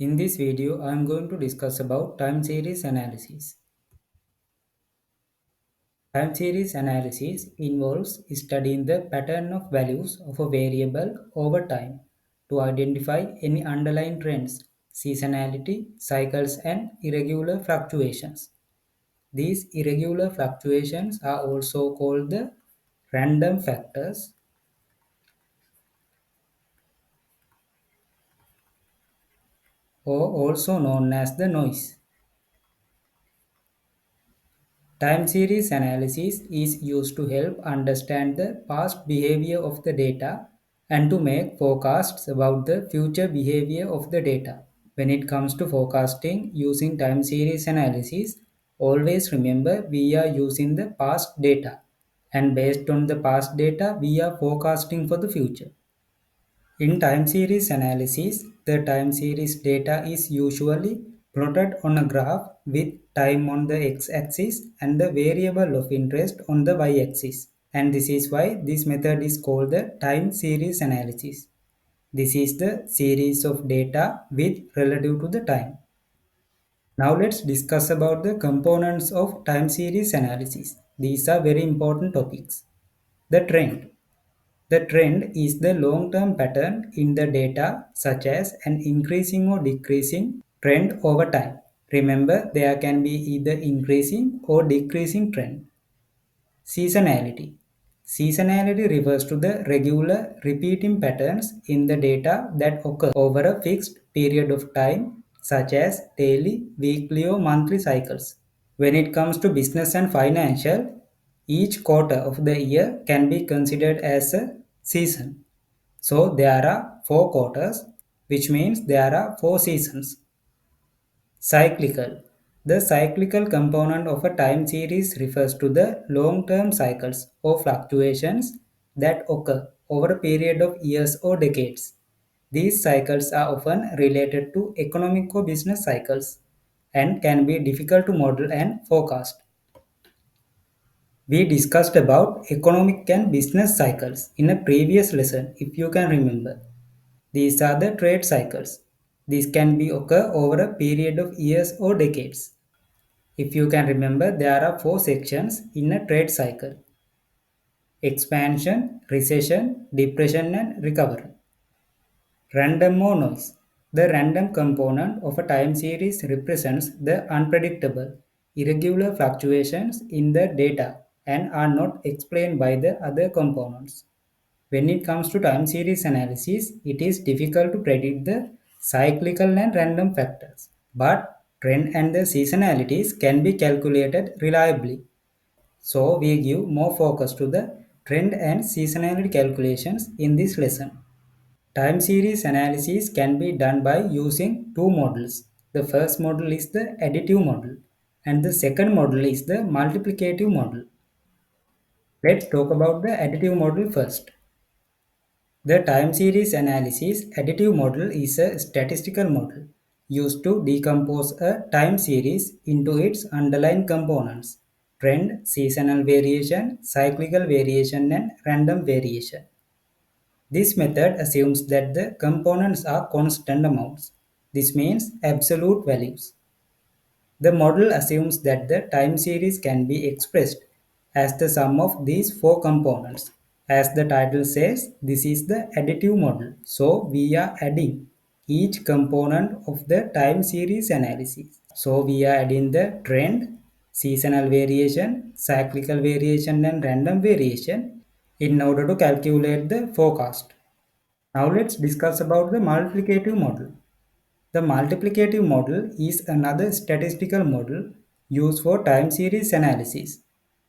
In this video, I am going to discuss about time series analysis. Time series analysis involves studying the pattern of values of a variable over time to identify any underlying trends, seasonality, cycles, and irregular fluctuations. These irregular fluctuations are also called the random factors or also known as the noise. Time series analysis is used to help understand the past behavior of the data and to make forecasts about the future behavior of the data. When it comes to forecasting using time series analysis, always remember we are using the past data, and based on the past data, we are forecasting for the future. In time series analysis, the time series data is usually plotted on a graph with time on the x-axis and the variable of interest on the y-axis. And this is why this method is called the time series analysis. This is the series of data with relative to the time. Now let's discuss about the components of time series analysis. These are very important topics. The trend. The trend is the long-term pattern in the data, such as an increasing or decreasing trend over time. Remember, there can be either increasing or decreasing trend. Seasonality. Seasonality refers to the regular repeating patterns in the data that occur over a fixed period of time, such as daily, weekly, or monthly cycles. When it comes to business and financial, each quarter of the year can be considered as a season. So there are four quarters, which means there are four seasons. Cyclical. The cyclical component of a time series refers to the long-term cycles or fluctuations that occur over a period of years or decades. These cycles are often related to economic or business cycles and can be difficult to model and forecast. We discussed about economic and business cycles in a previous lesson, if you can remember. These are the trade cycles. These can be occur over a period of years or decades. If you can remember, there are four sections in a trade cycle: expansion, recession, depression, and recovery. Random or noise. The random component of a time series represents the unpredictable, irregular fluctuations in the data and are not explained by the other components. When it comes to time series analysis, it is difficult to predict the cyclical and random factors, but trend and the seasonalities can be calculated reliably. So we give more focus to the trend and seasonality calculations in this lesson. Time series analysis can be done by using two models. The first model is the additive model and the second model is the multiplicative model. Let's talk about the additive model first. The time series analysis additive model is a statistical model used to decompose a time series into its underlying components: trend, seasonal variation, cyclical variation, and random variation. This method assumes that the components are constant amounts. This means absolute values. The model assumes that the time series can be expressed as the sum of these four components. As the title says, this is the additive model. So we are adding each component of the time series analysis. So we are adding the trend, seasonal variation, cyclical variation, and random variation in order to calculate the forecast. Now let's discuss about the multiplicative model. The multiplicative model is another statistical model used for time series analysis,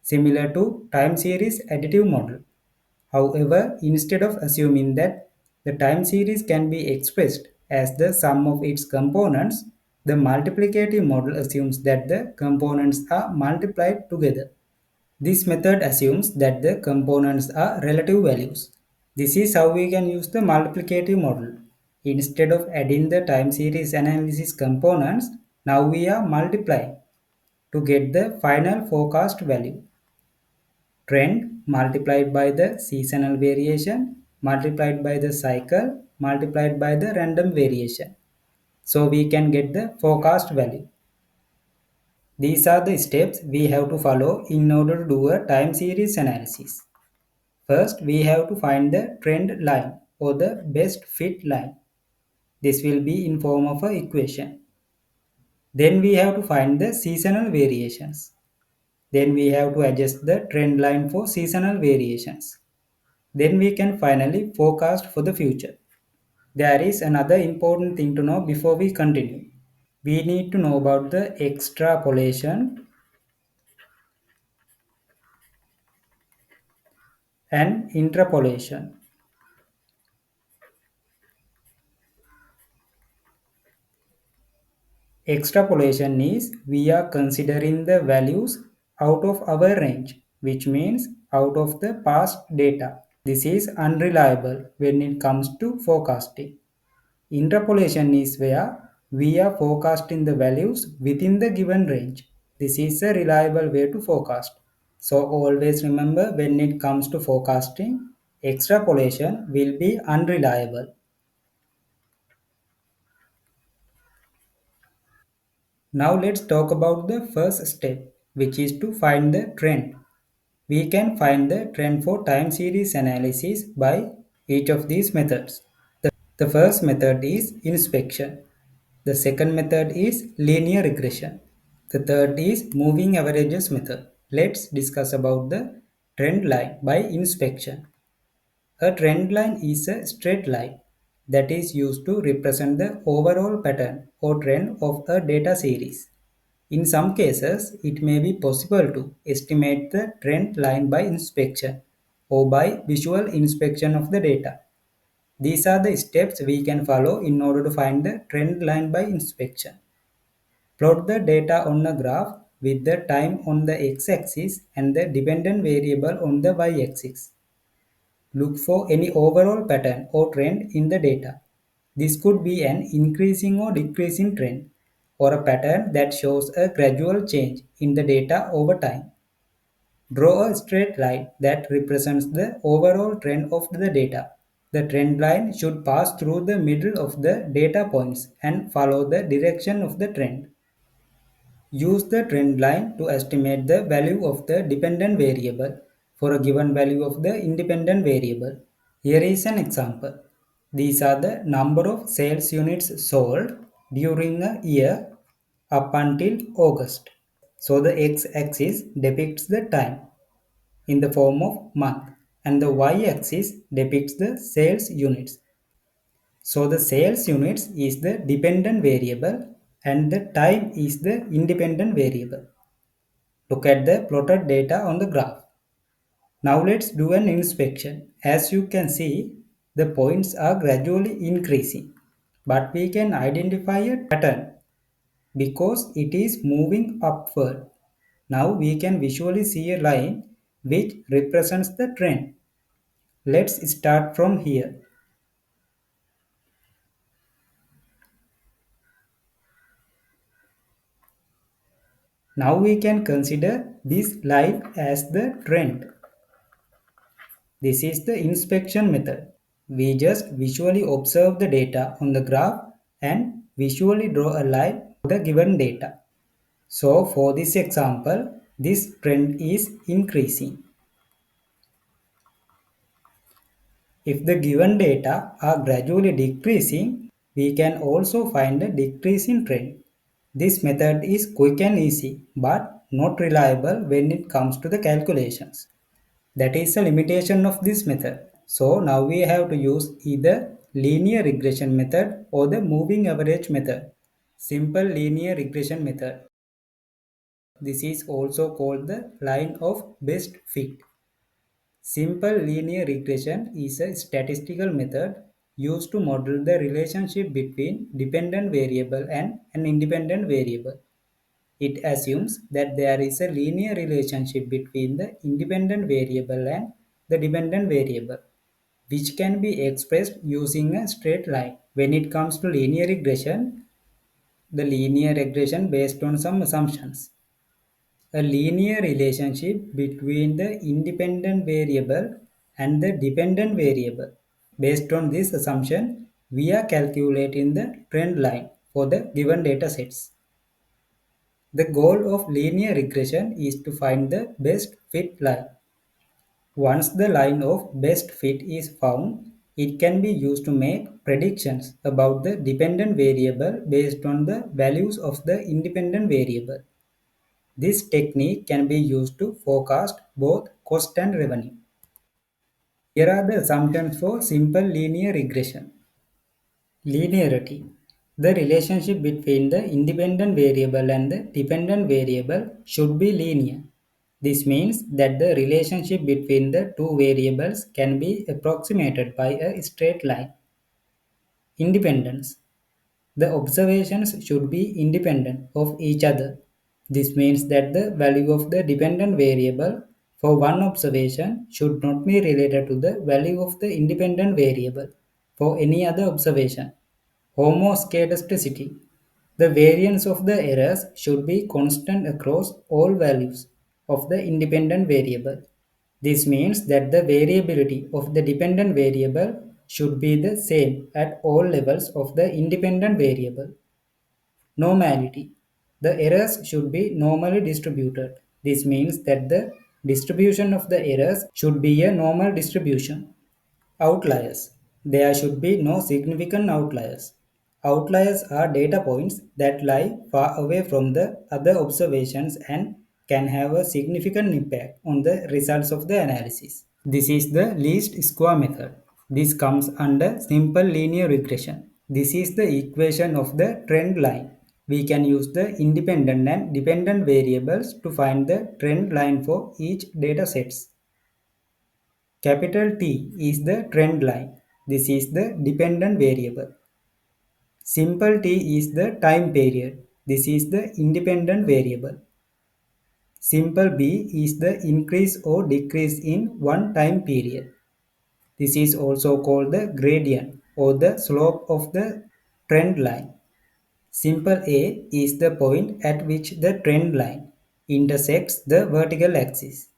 similar to time series additive model. However, instead of assuming that the time series can be expressed as the sum of its components, the multiplicative model assumes that the components are multiplied together. This method assumes that the components are relative values. This is how we can use the multiplicative model. Instead of adding the time series analysis components, now we are multiplying to get the final forecast value. Trend multiplied by the seasonal variation multiplied by the cycle multiplied by the random variation. so we can get the forecast value. These are the steps we have to follow in order to do a time series analysis. First, we have to find the trend line or the best fit line. This will be in form of an equation. Then we have to find the seasonal variations. Then we have to adjust the trend line for seasonal variations. Then we can finally forecast for the future. There is another important thing to know before we continue. We need to know about the extrapolation and interpolation. Extrapolation is we are considering the values out of our range, which means out of the past data. This is unreliable when it comes to forecasting. Interpolation is where we are forecasting the values within the given range. This is a reliable way to forecast. So always remember when it comes to forecasting, extrapolation will be unreliable. Now let's talk about the first step, which is to find the trend. We can find the trend for time series analysis by each of these methods. The first method is inspection. The second method is linear regression. The third is moving averages method. Let's discuss about the trend line by inspection. A trend line is a straight line that is used to represent the overall pattern or trend of a data series. In some cases, it may be possible to estimate the trend line by inspection or by visual inspection of the data. These are the steps we can follow in order to find the trend line by inspection. Plot the data on a graph with the time on the x-axis and the dependent variable on the y-axis. Look for any overall pattern or trend in the data. This could be an increasing or decreasing trend, or a pattern that shows a gradual change in the data over time. Draw a straight line that represents the overall trend of the data. The trend line should pass through the middle of the data points and follow the direction of the trend. Use the trend line to estimate the value of the dependent variable for a given value of the independent variable. Here is an example. These are the number of sales units sold during a year up until August. So the x-axis depicts the time in the form of month and the y-axis depicts the sales units. So the sales units is the dependent variable and the time is the independent variable. Look at the plotted data on the graph. Now let's do an inspection. As you can see, the points are gradually increasing, but we can identify a pattern because it is moving upward. Now we can visually see a line which represents the trend. Let's start from here. Now we can consider this line as the trend. This is the inspection method. We just visually observe the data on the graph and visually draw a line for the given data. So for this example, this trend is increasing. If the given data are gradually decreasing, we can also find a decreasing trend. This method is quick and easy, but not reliable when it comes to the calculations. That is the limitation of this method. So now we have to use either linear regression method or the moving average method. Simple linear regression method. This is also called the line of best fit. Simple linear regression is a statistical method used to model the relationship between dependent variable and an independent variable. It assumes that there is a linear relationship between the independent variable and the dependent variable, which can be expressed using a straight line. When it comes to linear regression, the linear regression based on some assumptions. A linear relationship between the independent variable and the dependent variable. Based on this assumption, we are calculating the trend line. for the given data sets. The goal of linear regression is to find the best fit line. Once the line of best fit is found, it can be used to make predictions about the dependent variable based on the values of the independent variable. This technique can be used to forecast both cost and revenue. Here are the assumptions for simple linear regression. Linearity. The relationship between the independent variable and the dependent variable should be linear. This means that the relationship between the two variables can be approximated by a straight line. Independence. The observations should be independent of each other. This means that the value of the dependent variable for one observation should not be related to the value of the independent variable for any other observation. Homoscedasticity. The variance of the errors should be constant across all values of the independent variable. This means that the variability of the dependent variable should be the same at all levels of the independent variable. Normality. The errors should be normally distributed. This means that the distribution of the errors should be a normal distribution. Outliers. There should be no significant outliers. Outliers are data points that lie far away from the other observations and can have a significant impact on the results of the analysis. This is the least square method. This comes under simple linear regression. This is the equation of the trend line. We can use the independent and dependent variables to find the trend line for each data sets. Capital T is the trend line. This is the dependent variable. Simple T is the time period. This is the independent variable. Simple B is the increase or decrease in one time period. This is also called the gradient or the slope of the trend line. Simple A is the point at which the trend line intersects the vertical axis.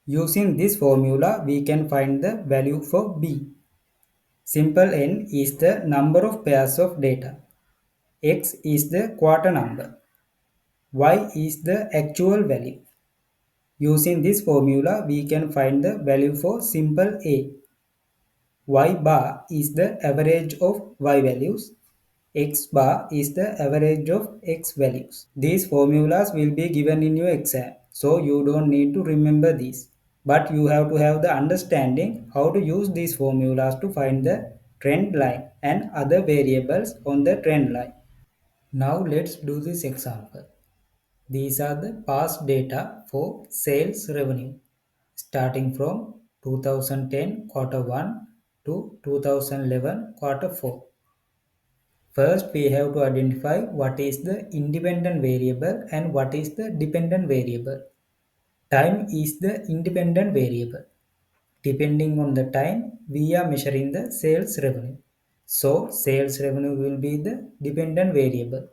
Using this formula, we can find the value for B. Simple N is the number of pairs of data. X is the quarter number. Y is the actual value. Using this formula, we can find the value for simple A. Y bar is the average of Y values. X bar is the average of X values. These formulas will be given in your exam, so you don't need to remember these. But you have to have the understanding how to use these formulas to find the trend line and other variables on the trend line. Now let's do this example. These are the past data for sales revenue starting from 2010 quarter 1 to 2011 quarter 4. First, we have to identify what is the independent variable and what is the dependent variable. Time is the independent variable. Depending on the time, we are measuring the sales revenue. So, sales revenue will be the dependent variable.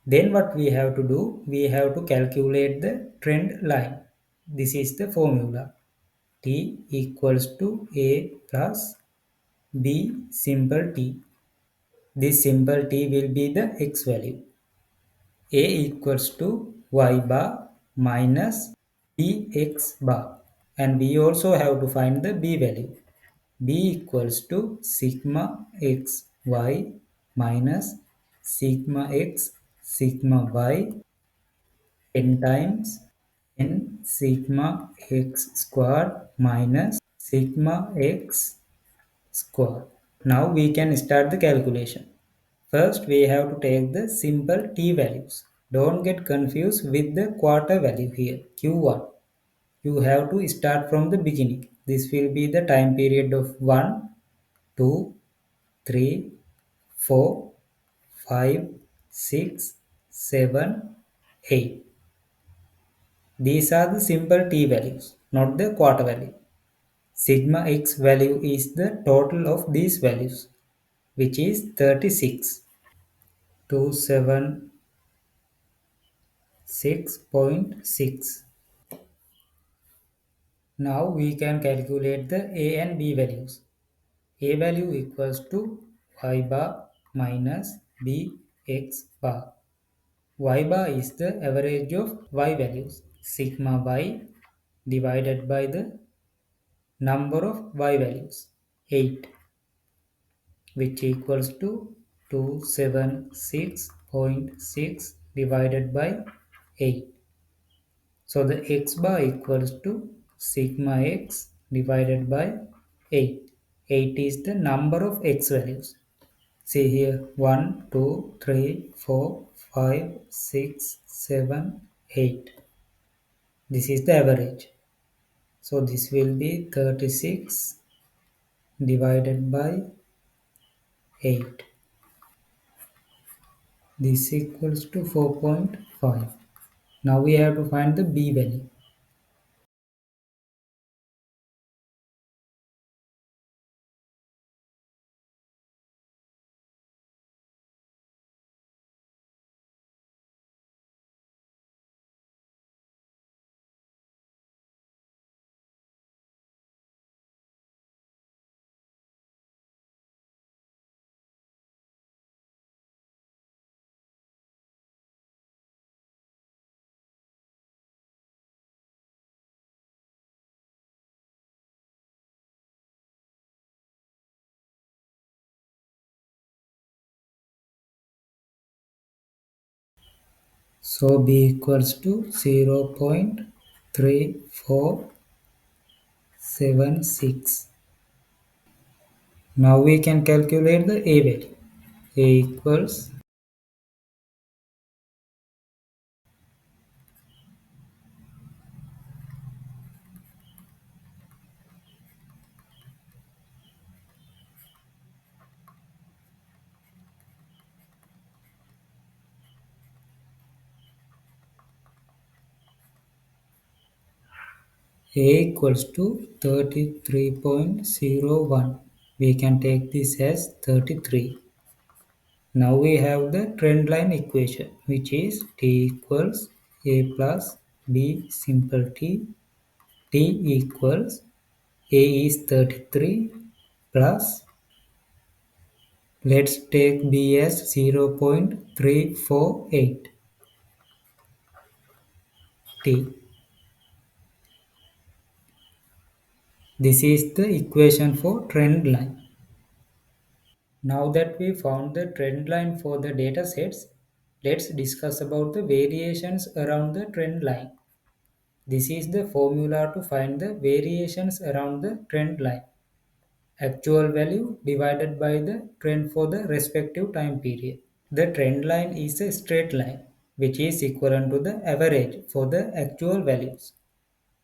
Then what we have to do, we have to calculate the trend line. This is the formula. T equals to A plus B simple t. This simple t will be the x value. A equals to y bar minus bx bar. And we also have to find the b value. B equals to sigma x y minus sigma x sigma y 10 times n sigma x squared minus sigma x squared. Now we can start the calculation. First, we have to take the simple t values. Don't get confused with the quarter value here, Q1. You have to start from the beginning. This will be the time period of 1, 2, 3, 4, 5, 6, 7, 8. These are the simple t values, not the quarter value. Sigma x value is the total of these values, which is 36. 276.6. Now we can calculate the A and B values. A value equals to y bar minus bx bar. Y bar is the average of y values. Sigma y divided by the number of y values, 8, which equals to 276.6 divided by 8. So the x bar equals to sigma x divided by 8. 8 is the number of x values. See here 1, 2, 3, 4, 5, 6, 7, 8. This is the average. So this will be 36 divided by 8. This equals to 4.5. Now we have to find the b value. So b equals to 0.3476. Now we can calculate the a value. A equals a equals to 33.01. We can take this as 33. Now we have the trend line equation, which is t equals a plus b simple t. T equals a is 33 plus, let's take b as 0.348 t. This is the equation for trend line. Now that we found the trend line for the data sets, let's discuss about the variations around the trend line. This is the formula to find the variations around the trend line. Actual value divided by the trend for the respective time period. The trend line is a straight line which is equivalent to the average for the actual values.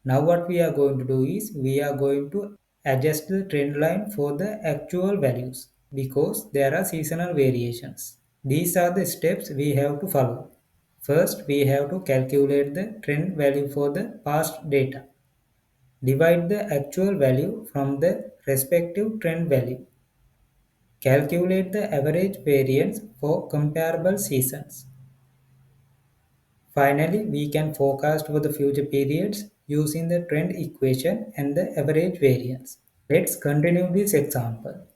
Now what we are going to do is we are going to adjust the trend line for the actual values because there are seasonal variations. These are the steps we have to follow. First, we have to calculate the trend value for the past data. Divide the actual value from the respective trend value. Calculate the average variance for comparable seasons. Finally, we can forecast for the future periods using the trend equation and the average variance. Let's continue this example.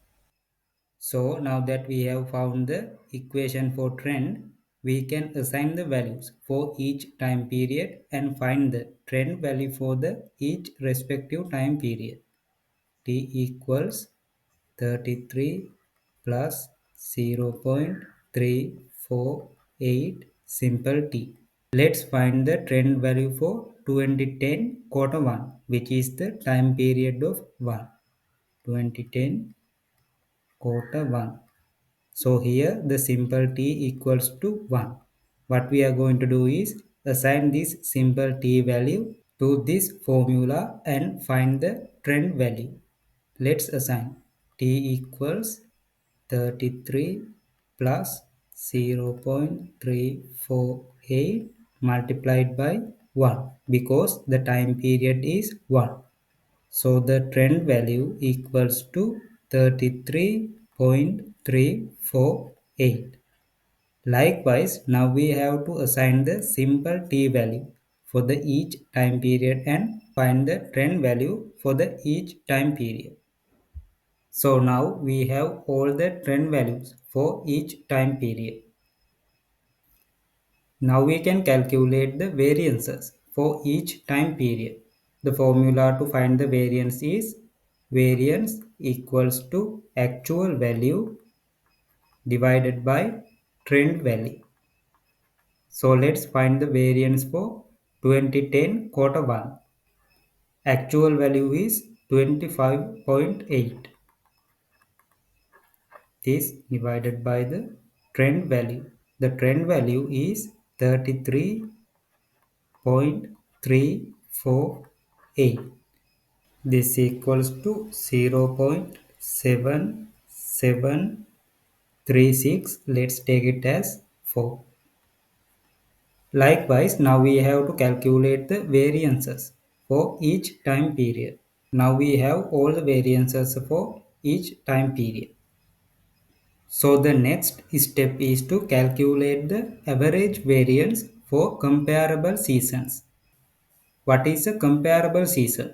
So now that we have found the equation for trend, we can assign the values for each time period and find the trend value for the each respective time period. T equals 33 plus 0.348 simple t. Let's find the trend value for 2010 quarter 1, which is the time period of 1. 2010 quarter 1. So here the simple t equals to 1. What we are going to do is assign this simple t value to this formula and find the trend value. Let's assign t equals 33 plus 0.348 multiplied by 1 because the time period is 1. So the trend value equals to 33.348. Likewise, now we have to assign the simple t value for the each time period and find the trend value for the each time period. So now we have all the trend values for each time period. Now we can calculate the variances for each time period. The formula to find the variance is variance equals to actual value divided by trend value. So let's find the variance for 2010 quarter 1. Actual value is 25.8. This divided by the trend value. The trend value is 33.348. This equals to 0.7736. Let's take it as 4. Likewise, now we have to calculate the variances for each time period. Now we have all the variances for each time period. So the next step is to calculate the average variance for comparable seasons. What is a comparable season?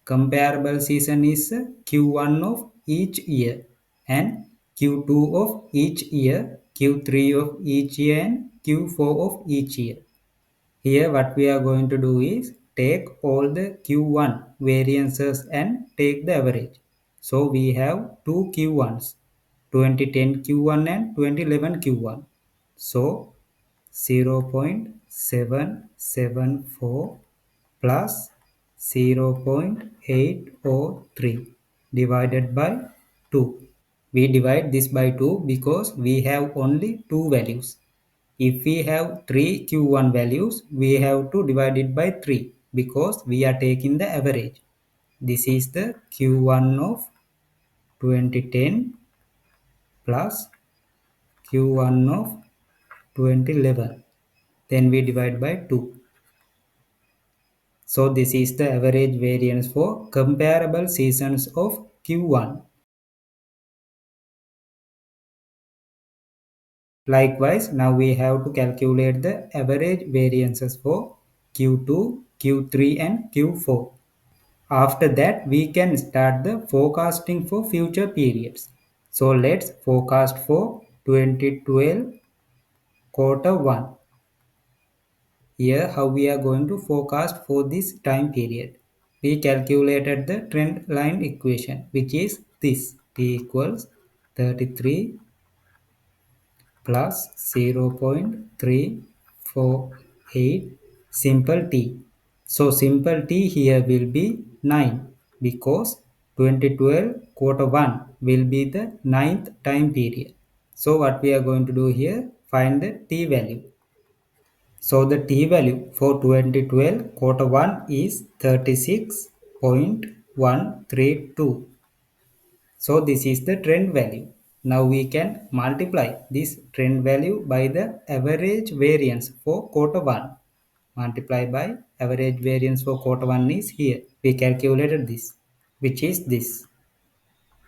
Comparable season is Q1 of each year and Q2 of each year, Q3 of each year and Q4 of each year. Here what we are going to do is take all the Q1 variances and take the average. So we have two Q1s, 2010 Q1 and 2011 Q1. So 0.774 plus 0.803 divided by 2. We divide this by 2 because we have only two values. If we have 3 Q1 values, we have to divide it by 3 because we are taking the average. This is the Q1 of 2010 plus Q1 of 2011. Then we divide by 2. So this is the average variance for comparable seasons of Q1. Likewise, now we have to calculate the average variances for Q2, Q3 and Q4. After that, we can start the forecasting for future periods. So let's forecast for 2012 quarter 1. Here how we are going to forecast for this time period. We calculated the trend line equation, which is this: T equals 33 plus 0.348 simple T. So simple T here will be 9 because 2012 quarter 1 will be the ninth time period. So what we are going to do here, find the T value. So the T value for 2012 quarter 1 is 36.132. So this is the trend value. Now we can multiply this trend value by the average variance for quarter 1. Multiply by average variance for quarter 1 is here. We calculated this, which is this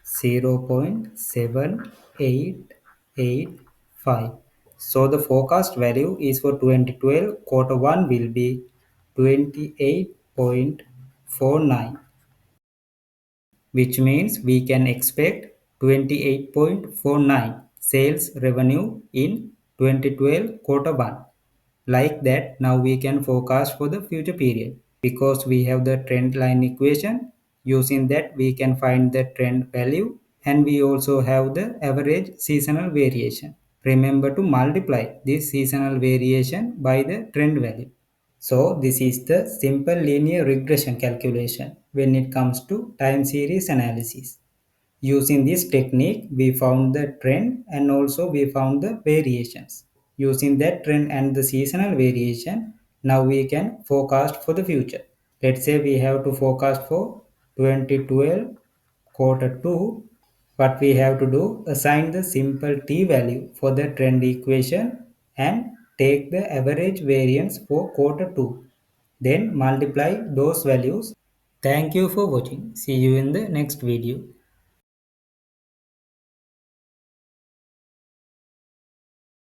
0.7885. So the forecast value is for 2012 quarter 1 will be 28.49, which means we can expect 28.49 sales revenue in 2012 quarter 1. Like that, now we can forecast for the future period because we have the trend line equation. Using that, we can find the trend value and we also have the average seasonal variation. Remember to multiply this seasonal variation by the trend value. So this is the simple linear regression calculation when it comes to time series analysis. Using this technique, we found the trend and also we found the variations. Using that trend and the seasonal variation, now we can forecast for the future. Let's say we have to forecast for 2012 quarter 2. What we have to do, assign the simple t value for the trend equation and take the average variance for quarter 2. Then multiply those values. Thank you for watching. See you in the next video.